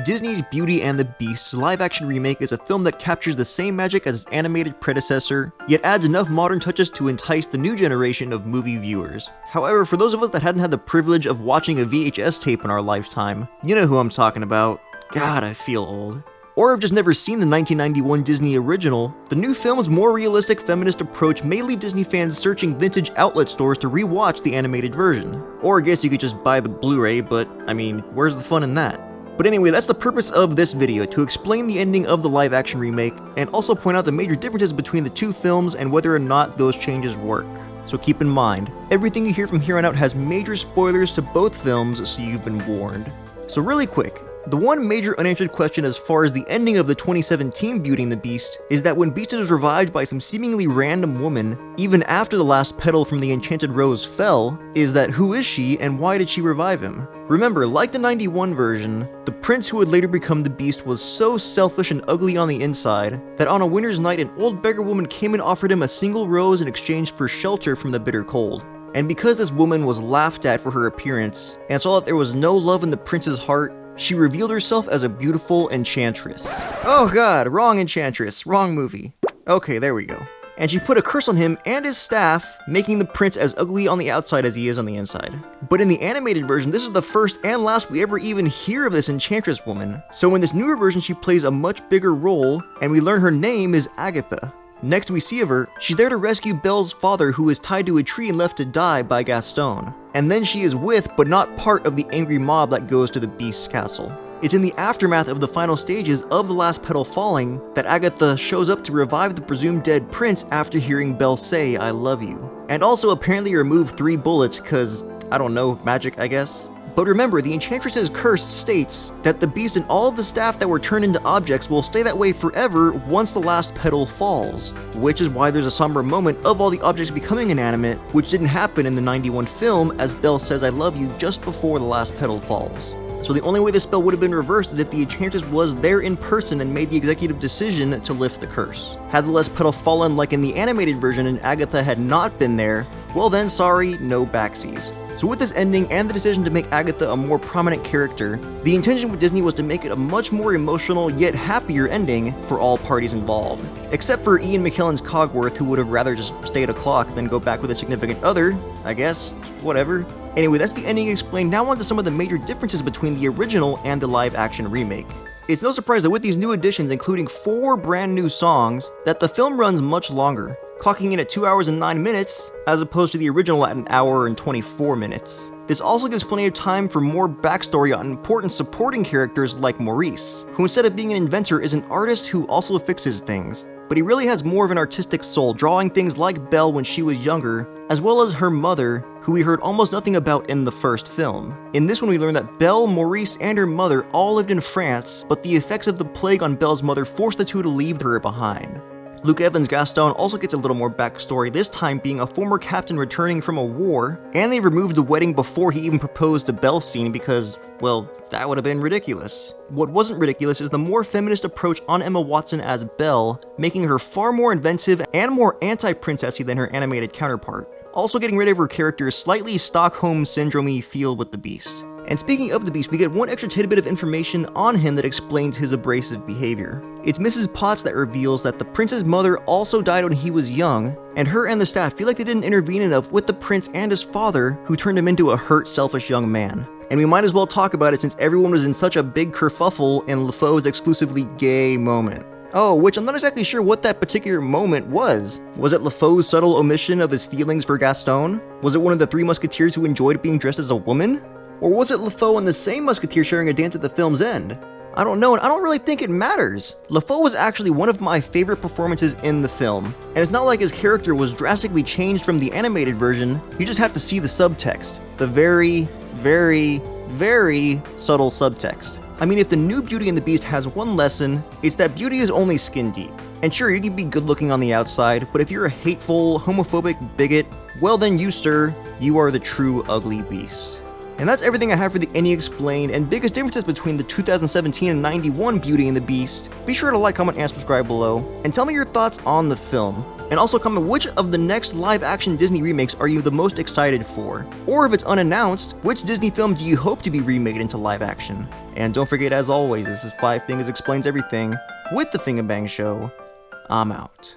Disney's Beauty and the Beast's live-action remake is a film that captures the same magic as its animated predecessor, yet adds enough modern touches to entice the new generation of movie viewers. However, for those of us that hadn't had the privilege of watching a VHS tape in our lifetime, you know who I'm talking about. God, I feel old. Or have just never seen the 1991 Disney original, the new film's more realistic feminist approach may leave Disney fans searching vintage outlet stores to rewatch the animated version. Or I guess you could just buy the Blu-ray, but I mean, where's the fun in that? But anyway, that's the purpose of this video, to explain the ending of the live-action remake, and also point out the major differences between the two films and whether or not those changes work. So keep in mind, everything you hear from here on out has major spoilers to both films, so you've been warned. So really quick, the one major unanswered question as far as the ending of the 2017 Beauty and the Beast is that when Beast is revived by some seemingly random woman, even after the last petal from the enchanted rose fell, is that who is she and why did she revive him? Remember, like the 91 version, the prince who would later become the Beast was so selfish and ugly on the inside that on a winter's night an old beggar woman came and offered him a single rose in exchange for shelter from the bitter cold. And because this woman was laughed at for her appearance, and saw that there was no love in the prince's heart, she revealed herself as a beautiful enchantress. Oh god, wrong enchantress, wrong movie. Okay, there we go. And she put a curse on him and his staff, making the prince as ugly on the outside as he is on the inside. But in the animated version, this is the first and last we ever even hear of this enchantress woman. So in this newer version, she plays a much bigger role, and we learn her name is Agatha. Next we see of her, she's there to rescue Belle's father who is tied to a tree and left to die by Gaston. And then she is with, but not part of the angry mob that goes to the Beast's castle. It's in the aftermath of the final stages of the last petal falling that Agatha shows up to revive the presumed dead prince after hearing Belle say, "I love you." And also apparently remove 3 bullets cause, I don't know, magic I guess? But remember, the Enchantress's curse states that the Beast and all of the staff that were turned into objects will stay that way forever once the last petal falls. Which is why there's a somber moment of all the objects becoming inanimate, which didn't happen in the 91 film as Belle says "I love you" just before the last petal falls. So the only way the spell would have been reversed is if the Enchantress was there in person and made the executive decision to lift the curse. Had the last petal fallen like in the animated version and Agatha had not been there, well then sorry, no backsies. So with this ending and the decision to make Agatha a more prominent character, the intention with Disney was to make it a much more emotional yet happier ending for all parties involved. Except for Ian McKellen's Cogworth, who would have rather just stay at a clock than go back with a significant other, I guess, whatever. Anyway, that's the ending explained. Now on to some of the major differences between the original and the live-action remake. It's no surprise that with these new additions, including 4 brand new songs, that the film runs much longer, clocking in at 2 hours and 9 minutes, as opposed to the original at 1 hour and 24 minutes. This also gives plenty of time for more backstory on important supporting characters like Maurice, who instead of being an inventor is an artist who also fixes things. But he really has more of an artistic soul, drawing things like Belle when she was younger, as well as her mother, who we heard almost nothing about in the first film. In this one we learn that Belle, Maurice, and her mother all lived in France, but the effects of the plague on Belle's mother forced the two to leave her behind. Luke Evans' Gaston also gets a little more backstory, this time being a former captain returning from a war, and they removed the wedding before he even proposed to Belle's scene because, well, that would have been ridiculous. What wasn't ridiculous is the more feminist approach on Emma Watson as Belle, making her far more inventive and more anti-princessy than her animated counterpart. Also getting rid of her character's slightly Stockholm Syndrome-y feel with the Beast. And speaking of the Beast, we get one extra tidbit of information on him that explains his abrasive behavior. It's Mrs. Potts that reveals that the prince's mother also died when he was young, and her and the staff feel like they didn't intervene enough with the prince and his father, who turned him into a hurt, selfish young man. And we might as well talk about it since everyone was in such a big kerfuffle in LeFau's exclusively gay moment. Oh, which I'm not exactly sure what that particular moment was. Was it LeFau's subtle omission of his feelings for Gaston? Was it one of the 3 musketeers who enjoyed being dressed as a woman? Or was it LeFau and the same musketeer sharing a dance at the film's end? I don't know, and I don't really think it matters. LeFau was actually one of my favorite performances in the film, and it's not like his character was drastically changed from the animated version. You just have to see the subtext. The very, very, very subtle subtext. I mean, if the new Beauty and the Beast has one lesson, it's that beauty is only skin deep. And sure, you can be good looking on the outside, but if you're a hateful, homophobic bigot, well then you, sir, you are the true ugly beast. And that's everything I have for the Any Explained and biggest differences between the 2017 and 91 Beauty and the Beast. Be sure to like, comment, and subscribe below, and tell me your thoughts on the film. And also comment which of the next live-action Disney remakes are you the most excited for? Or if it's unannounced, which Disney film do you hope to be remade into live action? And don't forget, as always, this is 5 Things Explains Everything with the Finger Bang Show. I'm out.